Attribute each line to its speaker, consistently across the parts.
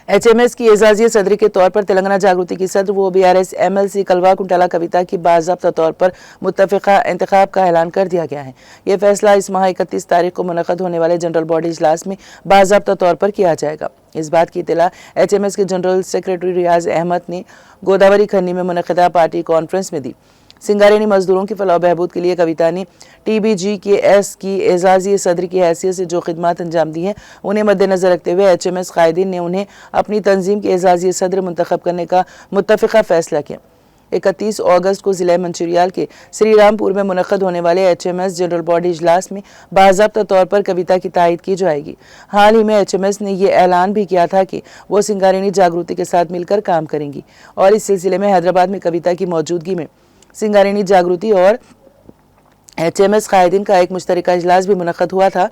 Speaker 1: HMS की एजाजी सदरी के तौर पर तेलंगाना जागृति की सदर वो BRS MLC कलवा कुंटला कविता की बाज़ाब्ता तौर पर मुत्तफ़िक़ा इंतखाब का ऐलान कर दिया गया है। ये फैसला इस माह 31 तारीख को मुनक़द होने वाले जनरल बॉडी इजलास में बाज़ाब्ता तौर पर किया जाएगा। इस बात की इत्तला HMS के जनरल सेक्रेटरी रियाज अहमद ने गोदावरी खन्नी में मुनक़दा पार्टी कॉन्फ्रेंस में दी। सिंगारेनी मजदूरों की फलाह बहबूद के लिए कविता ने TBGKS की एजाजी सदर की हैसियत से जो खिदमत अंजाम दी हैं उन्हें मद्देनजर रखते हुए HMS कायदीन ने उन्हें अपनी तंजीम के एजाजी सदर मुंतखब करने का मुत्तफ़िक़ा फैसला किया। 31 अगस्त को ज़िला मंचिरियाल के श्री रामपुर में मुनक़द होने वाले HMS जनरल बॉडी इजलास में बाज़ाब्ता तौर पर कविता की तायद की जाएगी। हाल ही में HMS ने यह ऐलान भी किया था कि वो सिंगारेनी जागृति के साथ मिलकर काम करेंगी और इस सिलसिले में हैदराबाद में कविता की मौजूदगी में सिंगारेनी जागृति और HMS कायदीन का एक मुश्तरका इजलास भी मुनक़द हुआ था।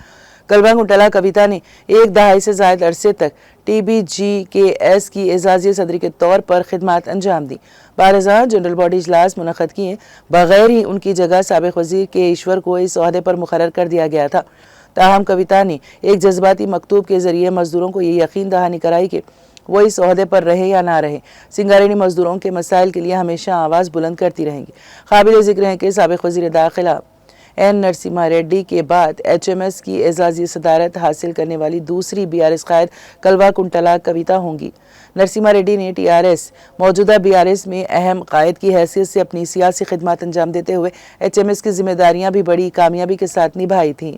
Speaker 1: कलवा कुंटला कविता ने एक दहाई से ज़ायद अरसे तक TBGKS की एजाजी सदरी के तौर पर खिदमत अंजाम दी। बारज़ा जनरल बॉडी इजलास मुनक़द किए बगैर ही उनकी जगह साबिक़ वज़ीर के ईश्वर को इस ओहदे पर मुक़र्रर कर दिया गया था। ताहम कविता ने एक जज्बाती मकतूब के ज़रिए मजदूरों को ये यकीन दहानी कराई कि वो इस ओहदे पर रहे या ना रहे, सिंगारेनी मजदूरों के मसाइल के लिए हमेशा आवाज़ बुलंद करती रहेंगी। काबिल ज़िक्र है कि साबिक़ वज़ीर दाखिला N नरसिम्हा रेड्डी के बाद HMS की एजाजी सदारत हासिल करने वाली दूसरी BRS कायद कलवा कुंटला कविता होंगी। नरसिम्हा रेड्डी ने TRS मौजूदा BRS में अहम कायद की हैसियत से अपनी सियासी खिदमत अंजाम देते हुए HMS की जिम्मेदारियां भी बड़ी कामयाबी के साथ निभाई थीं।